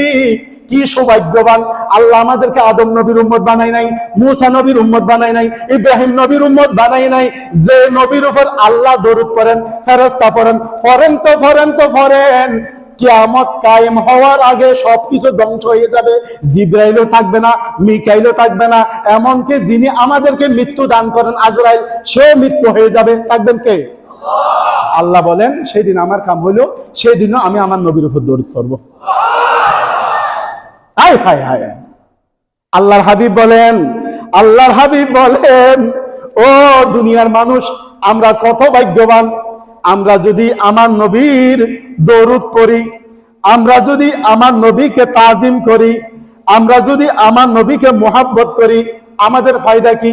কি সৌভাগ্যবান! আল্লাহ আমাদেরকে আদম নবীর উম্মত বানায় নাই, মুসা নবীর উম্মত বানায় নাই, ইব্রাহিম নবীর উম্মত বানায় নাই। যে নবীর উপর আল্লাহ দরুদ পড়েন, ফেরেশতা পড়েন, পড়েন, কিয়ামত কায়েম হওয়ার আগে সবকিছু ধ্বংস হয়ে যাবে। জিবরাইলও থাকবে না, মিকাইলও থাকবে না, এমনকি যিনি আমাদেরকে মৃত্যু দান করেন আজরাইল, সেও মৃত্যু হয়ে যাবে। থাকবেন কে? আল্লাহ বলেন সেদিন আমার কাম হলো, সেদিনও আমি আমার নবীর উপর দরুদ করব। হায় হায় হায়। আল্লাহর হাবিব বলেন ও দুনিয়ার মানুষ, আমরা কত ভাগ্যবান! আমরা যদি আমার নবীর দরুদ পড়ি, আমরা যদি আমার নবীকে তাজিম করি, আমরা যদি আমার নবীকে মুহাব্বত করি, আমাদের ফায়দা কি?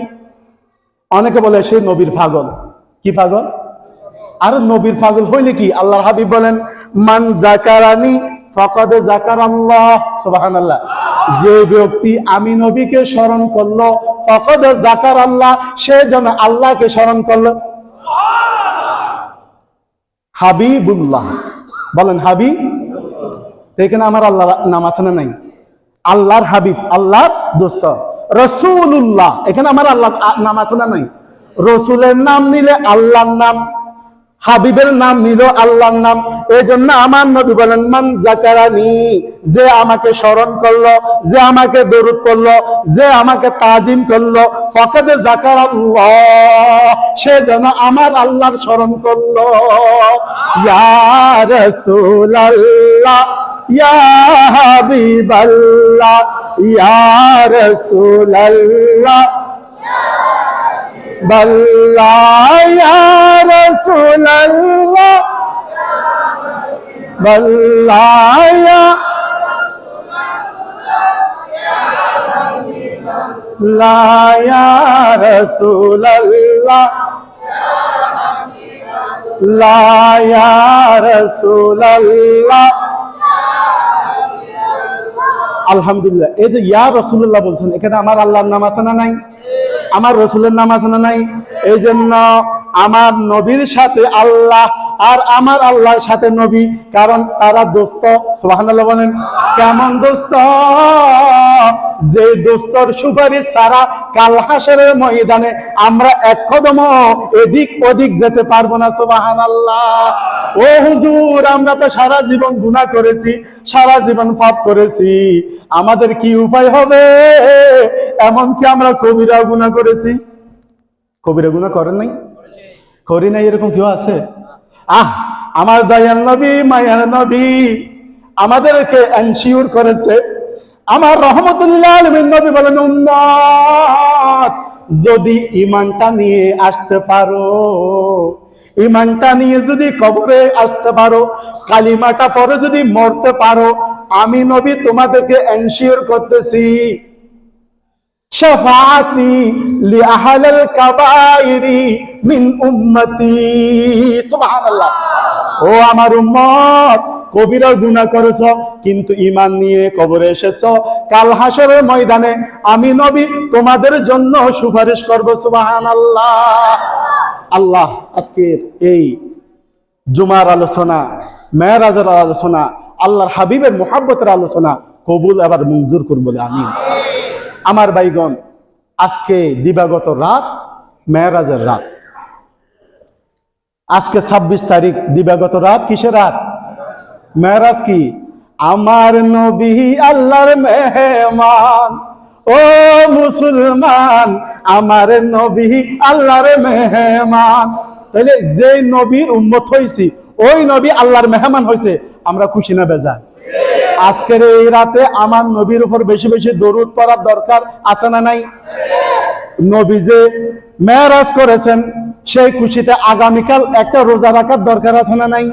অনেকে বলে সেই নবীর পাগল। কি পাগল? আর নবীর পাগল হইলে কি? আল্লাহর হাবিব বলেন মান যাকারানি ফাকাদ যাকারাল্লাহ। সুবহানাল্লাহ। যে ব্যক্তি আমি নবীকে স্মরণ করলো, ফাকাদ যাকারাল্লাহ, সে যেন আল্লাহকে স্মরণ করলো। হাবিবুল্লাহ বলেন, হাবিব। এখানে আমার আল্লাহর নাম আছে না নাই? আল্লাহর হাবিব, আল্লাহর দোস্ত। রাসূলুল্লাহ, এখানে আমার আল্লাহর নাম আছে না নাই? রসুলের নাম নিলে আল্লাহর নাম, হাবিবের নাম নিল আল্লাহর নাম। এই জন্য আমার নবী বলেন মান যাকারানি, যে আমাকে স্মরণ করলো, যে আমাকে দরুদ পড়লো, যে আমাকে তাজিম করলো, ফাকাদ যাকারাল্লাহ, সে যেন আমার আল্লাহর স্মরণ করলো। ইয়া রাসূলুল্লাহ, ইয়া হাবিবাল্লাহ, ইয়া রাসূলুল্লাহ, বাল্লাহ ইয়া রাসূলাল্লাহ বাল্লাহ ইয়া লা ইয়া রাসূলাল্লাহ লা ইয়া রাসূলাল্লাহ। আলহামদুলিল্লাহ। এই যে ইয়া রাসূলুল্লাহ বলছেন, এখানে আমার আল্লাহর নাম আছে না নাই? আমার রসুলের নাম আছে না নাই? এই জন্য আমার নবীর সাথে আল্লাহ আর আমার আল্লাহর সাথে নবী, কারণ তারা দোস্ত। সুবহানাল্লাহ বলেন। কেমন দোস্ত? যে দোস্তর সুপারিশ ছাড়া কাল হাসরের ময়দানে আমরা এক কদম এদিক ওদিক যেতে পারবো না। সুবহানাল্লাহ। ও হুজুর, আমরা তো সারা জীবন গুনাহ করেছি, সারা জীবন পাপ করেছি, আমাদের কি উপায় হবে? এমনকি আমরা কবিরা গুনাহ করেছি। কবিরা গুনাহ করেন নাই? করি নাই এরকম কেউ আছে? আমার দয়াল নবী, মায়ার নবী আমাদেরকে এনশিওর করেছে। আমার রহমতুল্লাহ আলামিন নবী বলেন, উম্মত যদি ঈমানটা নিয়ে আসতে পারো, ঈমানটা নিয়ে যদি কবরে আসতে পারো, কালিমাটা পরে যদি মরতে পারো, আমি নবী তোমাদেরকে এনশিওর করতেছি শাফাআতি লি আহলিল কাবাইরি মিন উম্মতি। সুবহানাল্লাহ। ও আমার উম্মত, কবিরা গুনাহ করেছো কিন্তু ঈমান নিয়ে কবরে এসেছো, কাল হাসরের ময়দানে আমি নবী তোমাদের জন্য সুপারিশ করব। সুবহানাল্লাহ। আল্লাহ আজকের এই জুমার আলোচনা, মেরাজের আলোচনা, আল্লাহর হাবিবের মুহাব্বতের আলোচনা কবুল আবার মঞ্জুর করুন বলে আমিন। আমার ভাইগণ, আজকে দিবাগত রাত মেরাজের রাত। আজকে 26 তারিখ, দিবাগত রাত কিসের রাত? মেরাজ কি? আমার নবী আল্লাহর মেহমান, ও মুসলমান আমার নবী আল্লাহর মেহমান। তাহলে যে নবীর উম্মত হইছি, ওই নবী আল্লাহর মেহমান হইছে, আমরা খুশি না বেজার? আজকের এই রাতে আমার নবীর উপর বেশি বেশি দরুদ পড়ার দরকার আছে না নাই? নবী যে মেরাজ করেছেন, সেই খুশিতে আগামীকাল একটা রোজা রাখার দরকার আছে না নাই?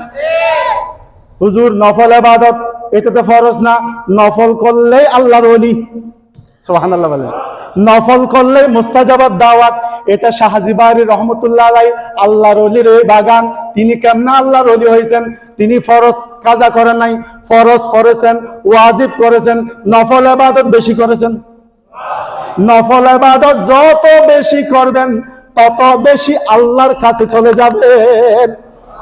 হুজুর নফল ইবাদত, এটা তো ফরজ না, নফল করলে আল্লাহর ওলি। সুবহানাল্লাহ বলেন। নফল করলে মুস্তাজাবাত দাওয়াত, এটা শাহজিবারি রহমতুল্লাহ আলাইহি আল্লাহর ওলির এই বাগান। তিনি কেমন আল্লাহর ওলি হয়েছেন? তিনি ফরজ কাজা করেন নাই, ফরজ করেছেন, ওয়াজিব করেছেন, নফল ইবাদত বেশি করেছেন। নফল ইবাদত যত বেশি করবেন তত বেশি আল্লাহর কাছে চলে যাবেন।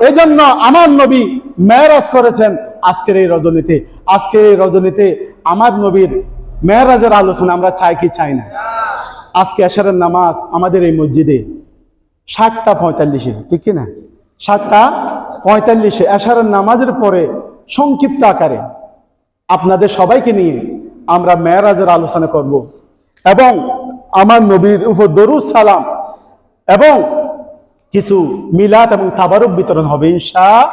এই জন্য আমার নবী মেরাজ করেছেন আজকের এই রজনীতে। আজকের এই রজনীতে আমার নবীর মেরাজের আলোচনা আমরা চাই কি চাই না? আজকে এশারের নামাজ আমাদের এই মসজিদে 7:45, ঠিক কিনা? 7:45 এশারের নামাজের পরে সংক্ষিপ্ত আকারে আপনাদের সবাইকে নিয়ে আমরা মেরাজের আলোচনা করব এবং আমার নবীর উপর দরুদ সালাম এবং কিছু মিলাদ এবং তাবারুক বিতরণ হবে ইনশাআল্লাহ।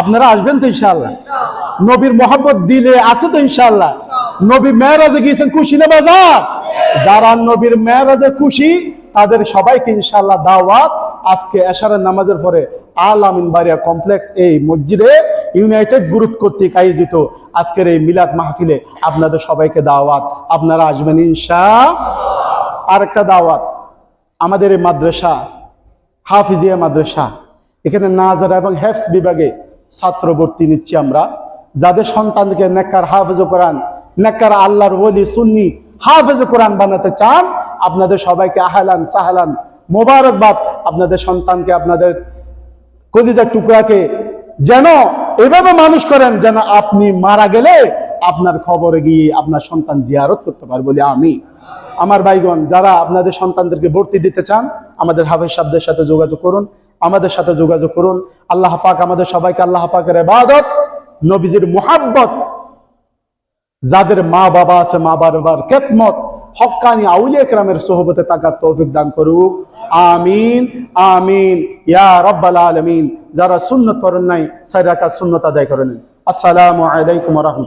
আপনারা আসবেন তো ইনশাআল্লাহ? নবীর মহব্বত দিলে আছে তো ইনশাআল্লাহ? নবী মেরাজে গিয়েছেন, খুশি না বাজার? যারা নবীর মেরাজে খুশি তাদের সবাইকে ইনশাআল্লাহ দাওয়াত। আজকে এশারের নামাজের পরে আল আমিন বাড়িয়া কমপ্লেক্স এই মসজিদে ইউনাইটেড গ্রুপ কর্তৃক আয়োজিত আজকের এই মিলাদ মাহফিলে আপনাদের সবাইকে দাওয়াত। আপনারা আসবেন ইনশাআল্লাহ। আরেকটা দাওয়াত, আমাদের এই মাদ্রাসা হাফিজিয়া মাদ্রাসা, এখানে নাজারা এবং হেফজ বিভাগে ছাত্র ভর্তি নিচ্ছি আমরা। যাদের সন্তানকে নেককার হাফেজ কোরআন, নেককার আল্লাহর ওলি সুন্নি হাফেজ কোরআন বানাতে চান, আপনাদের সবাইকে আহলান সাহলান মোবারকবাদ। আপনাদের সন্তানকে, আপনাদের কলিজার টুকরাকে যেন এভাবে মানুষ করেন যেন আপনি মারা গেলে আপনার খবরে গিয়ে আপনার সন্তান জিয়ারত করতে পারে বলে আমি। আমার ভাইগণ, যারা আপনাদের সন্তানদেরকে ভর্তি দিতে চান আমাদের হাফেজ সাহেবদের সাথে যোগাযোগ করুন, আমাদের সাথে যোগাযোগ করুন। আল্লাহ পাক আমাদের সবাইকে আল্লাহ পাকের ইবাদত, নবীজির মুহাব্বত, যাদের মা বাবা আছে মা বাবার খেদমত, হক্কানি আউলিয়া কেরামের সোহবতে থাকার তৌফিক দান করুক। আমিন আমিন ইয়া রাব্বাল আলামিন। যারা সুন্নত পড়েন নাই 4 রাকাত সুন্নত আদায় করে নিন। আসসালামু আলাইকুম ওয়া রাহমাতুল্লাহ।